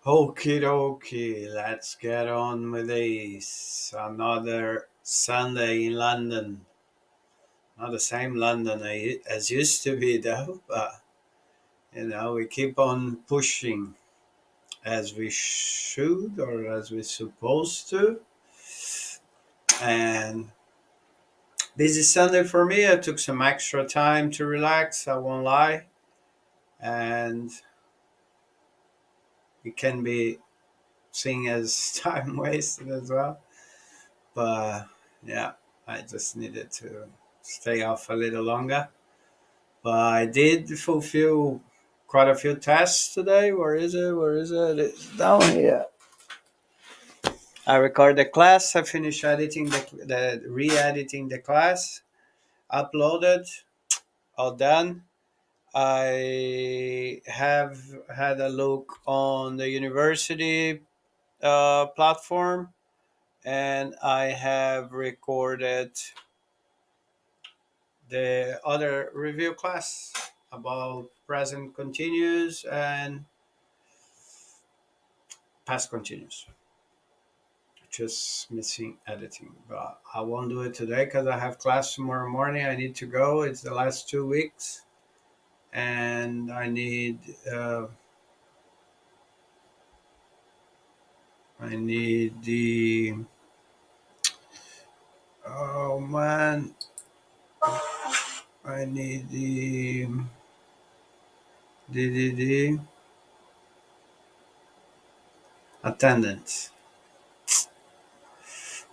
Okie dokie, let's get on with this. Another Sunday in London. Not the same London as used to be, though, but we keep on pushing as we should or as we're supposed to. And busy Sunday for me. I took some extra time to relax, I won't lie. And it can be seen as time wasted as well. But yeah, I just needed to stay off a little longer. But I did fulfill quite a few tasks today. Where is it? Where is it? It's down here. I recorded the class. I finished editing the re-editing the class. Uploaded. All done. I have had a look on the university platform, and I have recorded the other review class about present continuous and past continuous. Just missing editing, but I won't do it today because I have class tomorrow morning. I need to go. It's the last 2 weeks, and I need the oh man, I need the attendance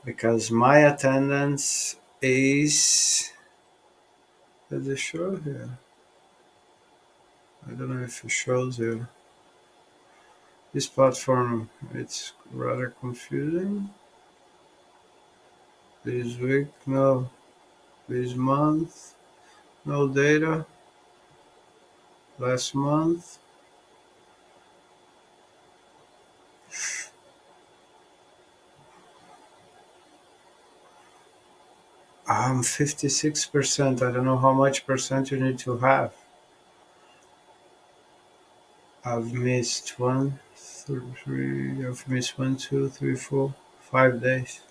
because my attendance is it show here? I don't know if it shows here. This platform, it's rather confusing. This week, no. This month, no data. Last month, I'm 56%. I don't know how much percent you need to have. I've missed one, three, I've missed 1, 2, 3, 4, 5 days.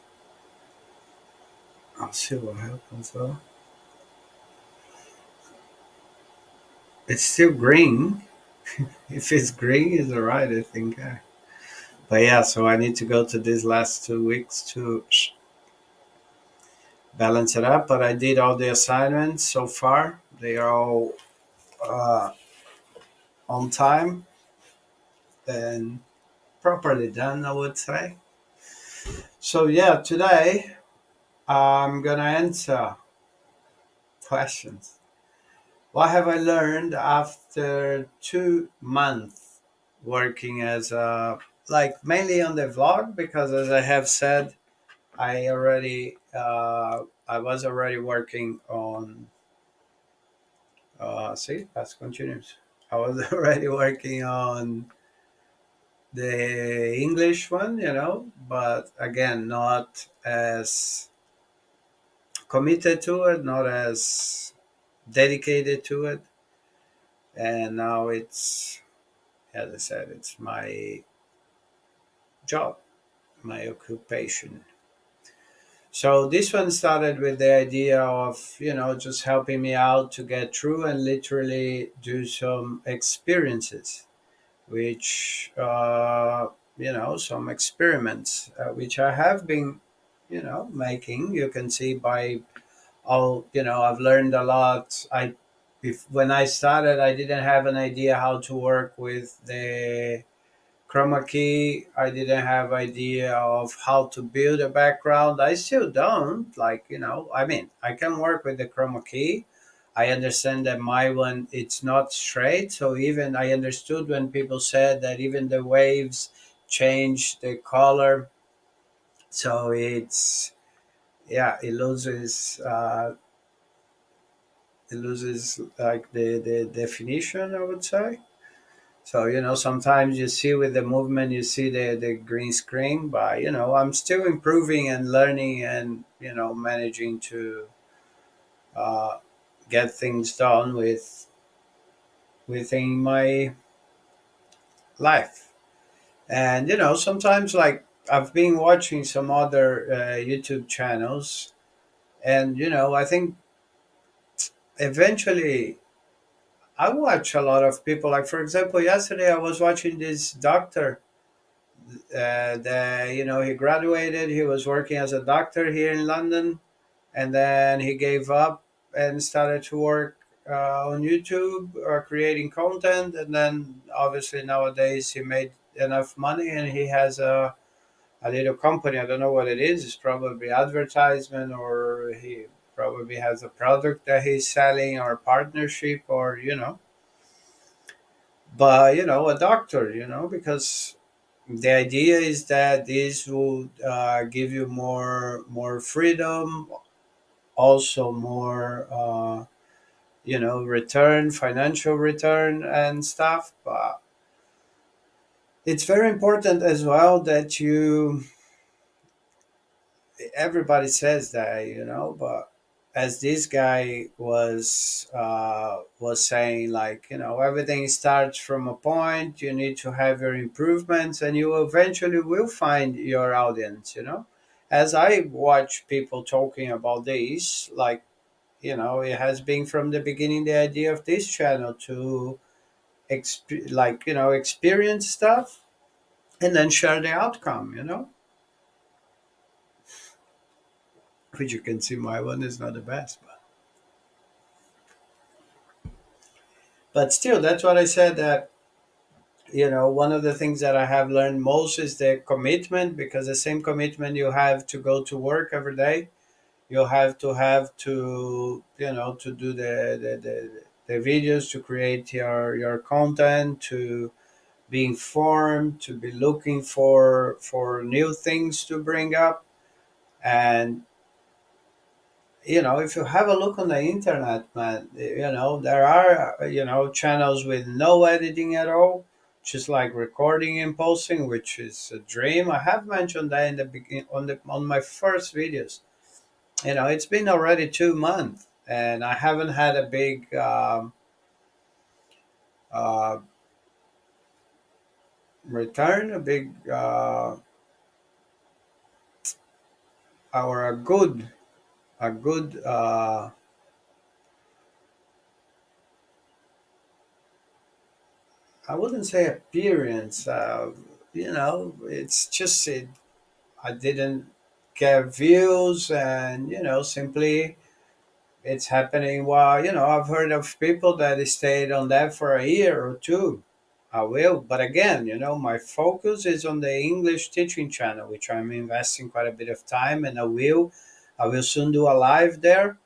I'll see what happens though. It's still green. If it's green, it's alright, I think. But yeah, so I need to go to these last 2 weeks to balance it up. But I did all the assignments so far. They are all uh, on time and properly done, I would say. So yeah, today I'm gonna answer questions. What have I learned after 2 months working as a mainly on the vlog? Because as I have said, I was already working on see past continues. I was already working on the English one, but again, not as committed to it, not as dedicated to it. And now it's, as I said, it's my job, my occupation. So this one started with the idea of, just helping me out to get through and literally do some experiences, which, some experiments, which I have been, making. You can see by all, I've learned a lot. If when I started, I didn't have an idea how to work with the chroma key. I didn't have idea of how to build a background. I still don't. I mean, I can work with the chroma key. I understand that my one it's not straight. So even I understood when people said that even the waves change the color. So it's yeah, it loses like the definition, I would say. So, sometimes you see with the movement, you see the green screen, but, I'm still improving and learning and, managing to uh, get things done within my life. And sometimes, like, I've been watching some other YouTube channels, and I think eventually I watch a lot of people. Like, for example, yesterday I was watching this doctor. That he graduated. He was working as a doctor here in London, and then he gave up and started to work on YouTube or creating content. And then obviously nowadays he made enough money, and he has a little company. I don't know what it is. It's probably advertisement, or he probably has a product that he's selling, or partnership, or but a doctor, because the idea is that this would give you more freedom, also more return, financial return and stuff. But it's very important as well that everybody says that, but as this guy was saying, like, everything starts from a point. You need to have your improvements, and you eventually will find your audience. As I watch people talking about this, like, it has been from the beginning the idea of this channel to experience stuff and then share the outcome. Which you can see my one is not the best, but still, that's what I said, that one of the things that I have learned most is the commitment, because the same commitment you have to go to work every day, you have to do the videos, to create your content, to be informed, to be looking for new things to bring up. And if you have a look on the internet, man, there are channels with no editing at all, just like recording and posting, which is a dream. I have mentioned that in the beginning, on my first videos. It's been already 2 months, and I haven't had a big uh, return, a big or a good I wouldn't say appearance. It's just I didn't get views, and simply it's happening. While I've heard of people that stayed on that for a year or two. I will, but again, my focus is on the English teaching channel, which I'm investing quite a bit of time, and I will soon do a live there.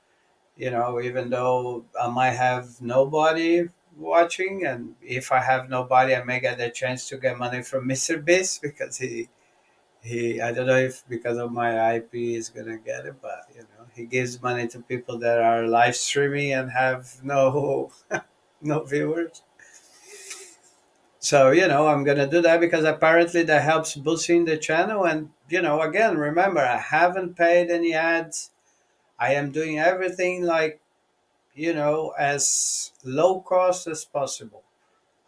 Even though I might have nobody watching, and if I have nobody, I may get a chance to get money from Mr. Beast, because he I don't know if because of my IP is gonna get it, but he gives money to people that are live streaming and have no no viewers. So I'm gonna do that, because apparently that helps boosting the channel. And again, remember, I haven't paid any ads. I am doing everything, like, as low cost as possible.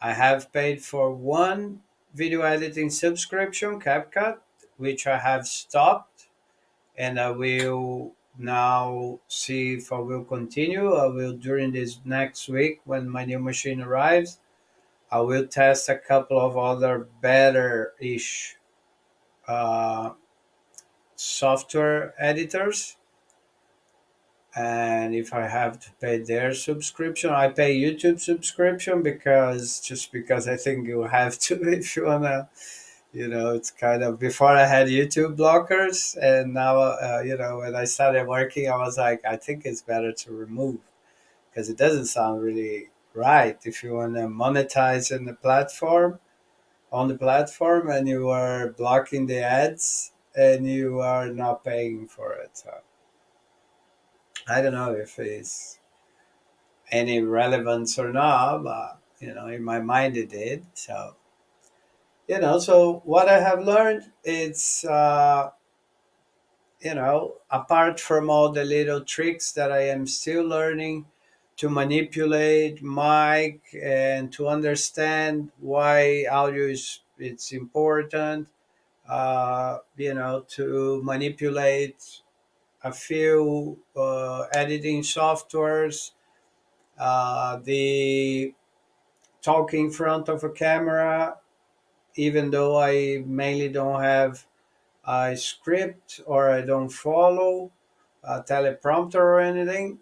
I have paid for one video editing subscription, CapCut, which I have stopped, and I will now see if I will continue. I will, during this next week when my new machine arrives, I will test a couple of other better ish uh, software editors. And if I have to pay their subscription, I pay YouTube subscription, because I think you have to if you wanna. It's kind of, before I had YouTube blockers, and now when I started working, I was like, I think it's better to remove, because it doesn't sound really right if you want to monetize in the platform on the platform, and you are blocking the ads and you are not paying for it. So I don't know if it's any relevance or not, but in my mind it did. So so what I have learned, it's apart from all the little tricks that I am still learning to manipulate mic and to understand why audio is it's important. To manipulate a few editing softwares, the talk in front of a camera, even though I mainly don't have a script or I don't follow a teleprompter or anything.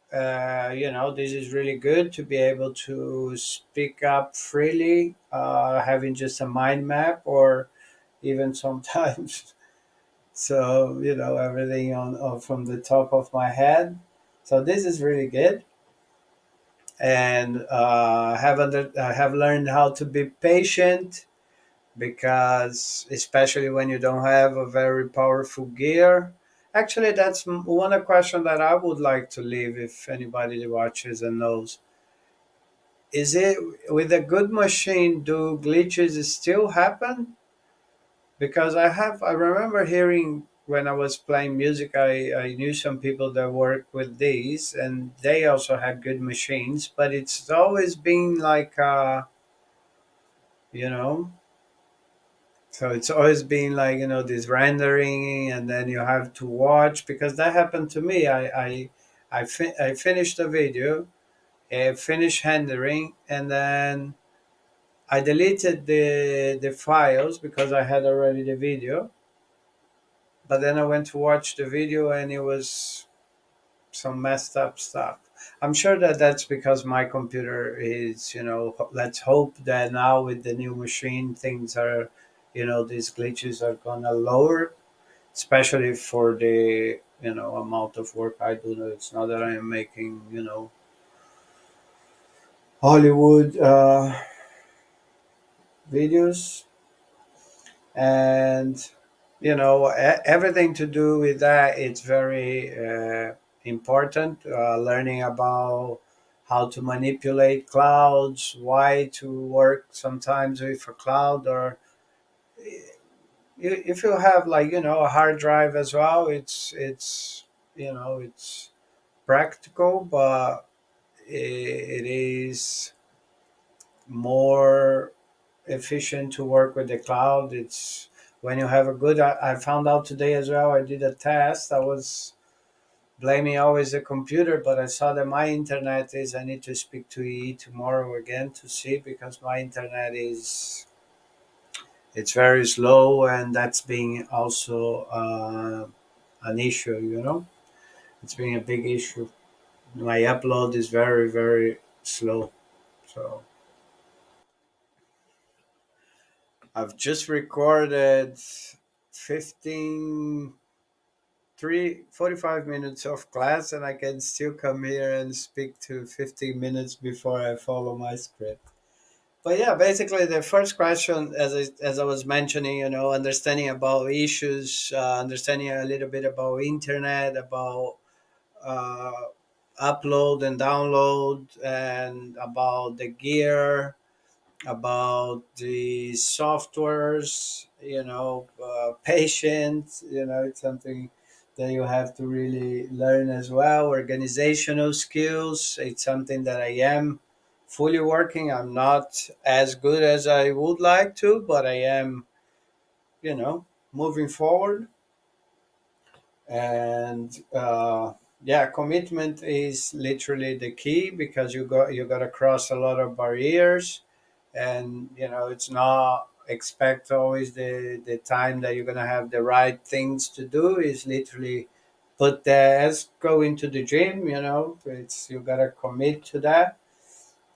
This is really good to be able to speak up freely, having just a mind map or even sometimes so everything on from the top of my head. So this is really good, and I have learned how to be patient, because especially when you don't have a very powerful gear. Actually, that's one a question that I would like to leave if anybody watches and knows. Is it with a good machine, do glitches still happen? Because I remember hearing when I was playing music, I knew some people that work with these and they also had good machines, but it's always been like, you know, so it's always been like, this rendering, and then you have to watch, because that happened to me. I finished the video, finished rendering, and then I deleted the files because I had already the video. But then I went to watch the video and it was some messed up stuff. I'm sure that that's because my computer is, let's hope that now with the new machine, things are, these glitches are gonna lower, especially for the, amount of work I do. It's not that I am making, Hollywood videos, and everything to do with that, it's very important, learning about how to manipulate clouds, why to work sometimes with a cloud, or if you have like a hard drive as well, it's practical, but it is more efficient to work with the cloud. It's when you have a good. I found out today as well. I did a test. I was blaming always the computer, but I saw that my internet is. I need to speak to EE tomorrow again to see, because my internet is. It's very slow, and that's being also an issue. It's being a big issue. My upload is very very slow. So I've just recorded 15 45 minutes of class, and I can still come here and speak to 15 minutes before I follow my script. But yeah, basically the first question, as I was mentioning, understanding about issues, understanding a little bit about internet, about uh, upload and download, and about the gear, about the softwares, patience, it's something that you have to really learn as well. Organizational skills, it's something that I am fully working. I'm not as good as I would like to, but I am, moving forward. And yeah, commitment is literally the key, because you got to cross a lot of barriers, and it's not expect always the time that you're going to have the right things to do. Is literally put there as go into the gym. It's you got to commit to that.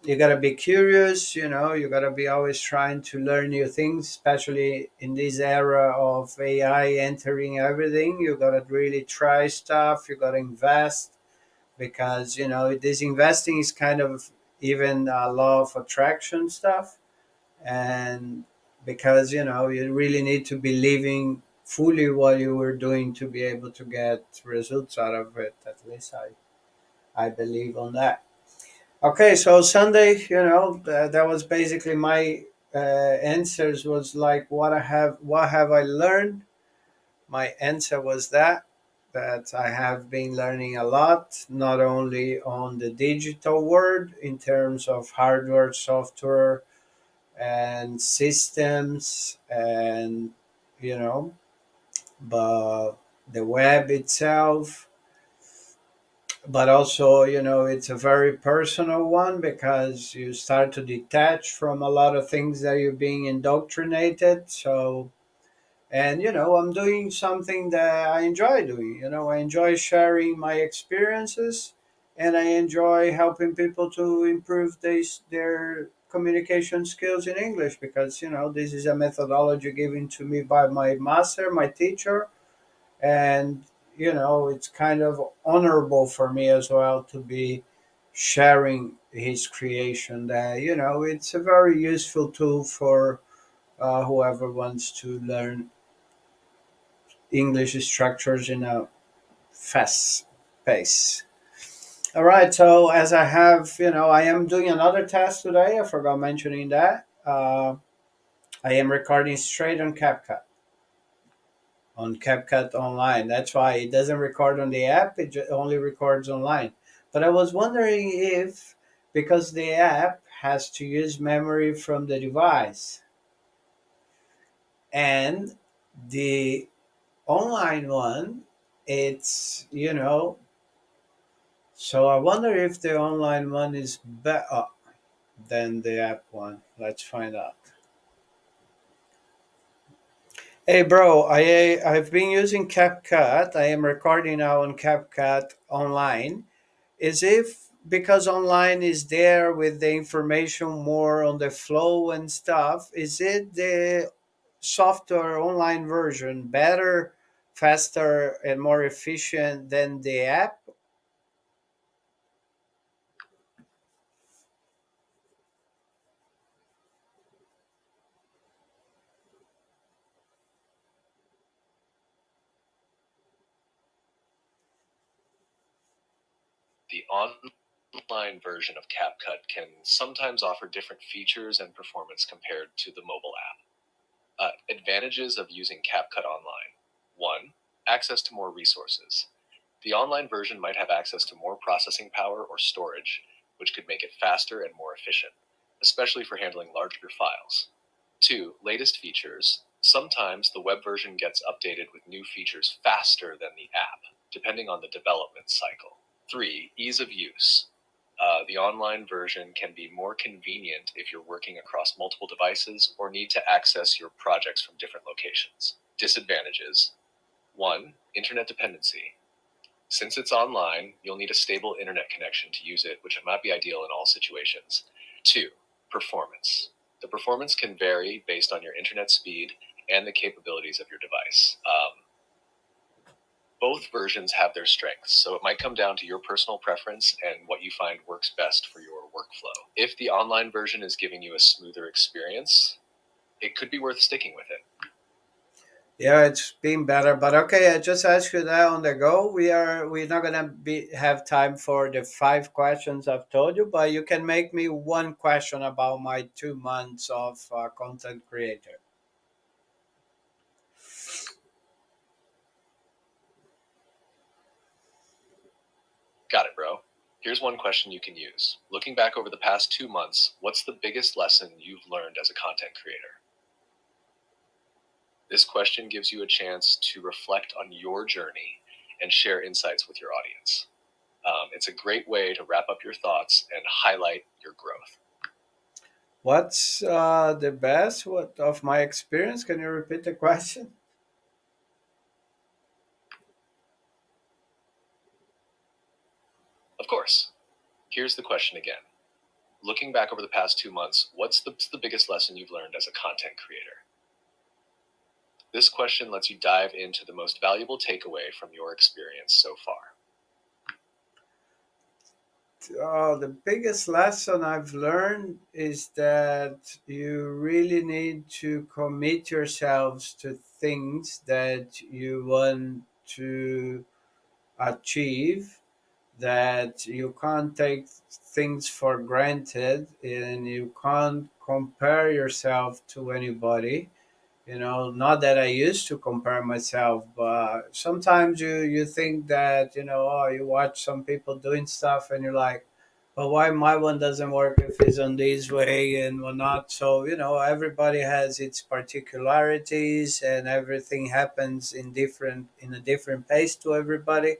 You got to be curious. You got to be always trying to learn new things, especially in this era of AI entering everything. You got to really try stuff. You got to invest, because this investing is kind of even a law of attraction stuff. And because you really need to be living fully what you were doing to be able to get results out of it. At least I believe on that. Okay, so Sunday, that was basically my answers. Was like what have I learned. My answer was that. that I have been learning a lot, not only on the digital world in terms of hardware, software, and systems, and you know, but the web itself, but also, it's a very personal one because you start to detach from a lot of things that you're being indoctrinated. So, and I'm doing something that I enjoy doing. I enjoy sharing my experiences, and I enjoy helping people to improve their communication skills in English, because this is a methodology given to me by my master, my teacher. And it's kind of honorable for me as well to be sharing his creation. That it's a very useful tool for whoever wants to learn English structures in a fast pace. All right, so as I have, I am doing another test today. I forgot mentioning that. I am recording straight on CapCut Online. That's why it doesn't record on the app, it only records online. But I was wondering if, because the app has to use memory from the device, and the online one, it's, so I wonder if the online one is better than the app one. Let's find out. Hey bro, I've been using CapCut. I am recording now on CapCut Online. Is if because online is there with the information more on the flow and stuff, is it the software online version better, faster, and more efficient than the app? The online version of CapCut can sometimes offer different features and performance compared to the mobile app. Advantages of using CapCut Online: 1. Access to more resources. The online version might have access to more processing power or storage, which could make it faster and more efficient, especially for handling larger files. 2. Latest features. Sometimes the web version gets updated with new features faster than the app, depending on the development cycle. 3. Ease of use. The online version can be more convenient if you're working across multiple devices or need to access your projects from different locations. Disadvantages: 1. Internet dependency. Since it's online, you'll need a stable internet connection to use it, which might not be ideal in all situations. 2. Performance. The performance can vary based on your internet speed and the capabilities of your device. Both versions have their strengths, so it might come down to your personal preference and what you find works best for your workflow. If the online version is giving you a smoother experience, it could be worth sticking with it. Yeah, it's been better, but okay. I just asked you that on the go. We're not gonna be have time for the 5 questions I've told you, but you can make me one question about my 2 months of content creator. Got it, bro. Here's one question you can use. Looking back over the past 2 months, what's the biggest lesson you've learned as a content creator? This question gives you a chance to reflect on your journey and share insights with your audience. It's a great way to wrap up your thoughts and highlight your growth. What's the best what of my experience? Can you repeat the question? Of course. Here's the question again. Looking back over the past 2 months, what's the biggest lesson you've learned as a content creator? This question lets you dive into the most valuable takeaway from your experience so far. The biggest lesson I've learned is that you really need to commit yourselves to things that you want to achieve, that you can't take things for granted, and you can't compare yourself to anybody. Not that I used to compare myself, but sometimes you think that, oh, you watch some people doing stuff and you're like, well, why my one doesn't work if it's on this way and whatnot. So, everybody has its particularities, and everything happens in a different pace to everybody.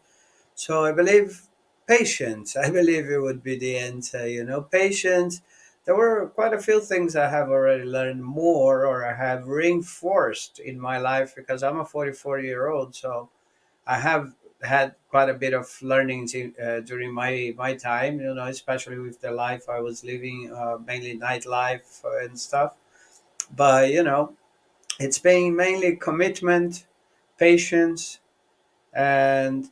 So I believe patience. I believe it would be the answer. Patience. There were quite a few things I have already learned more, or I have reinforced in my life, because I'm a 44-year-old. So I have had quite a bit of learnings during my time. Especially with the life I was living, mainly nightlife and stuff. But it's been mainly commitment, patience, and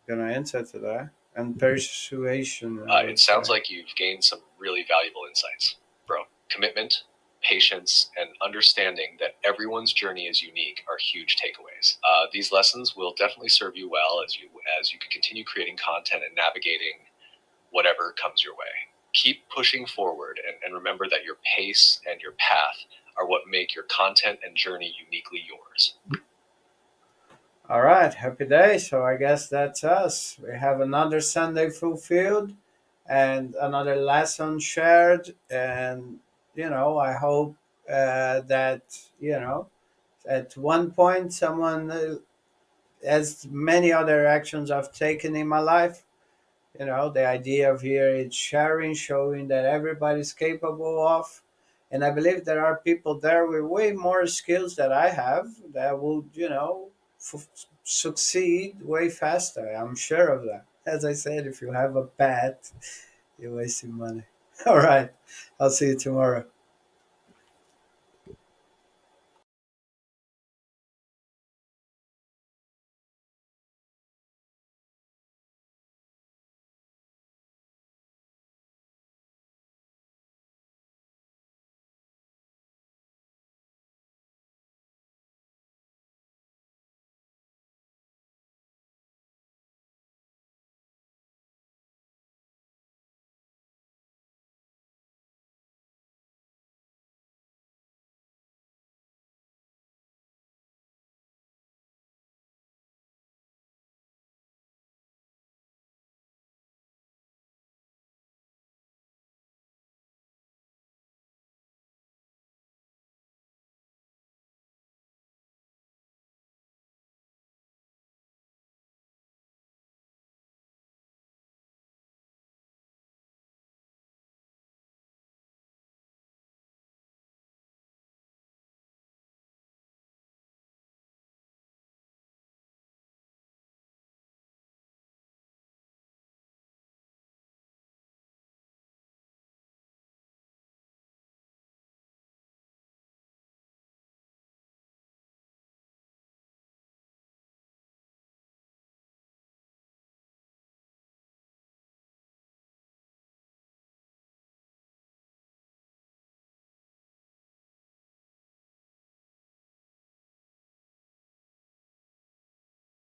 gonna answer to that. And persuasion, I It would sounds say. like you've gained some really valuable insights, bro. Commitment, patience, and understanding that everyone's journey is unique are huge takeaways. These lessons will definitely serve you well as you can continue creating content and navigating whatever comes your way. Keep pushing forward and remember that your pace and your path are what make your content and journey uniquely yours. All right, happy day. So I guess that's us. We have another Sunday fulfilled and another lesson shared. And, I hope that, at one point, someone, as many other actions I've taken in my life, the idea of here is sharing, showing that everybody's capable of. And I believe there are people there with way more skills that I have that will, succeed way faster. I'm sure of that. As I said, if you have a pet, you're wasting money. All right. I'll see you tomorrow.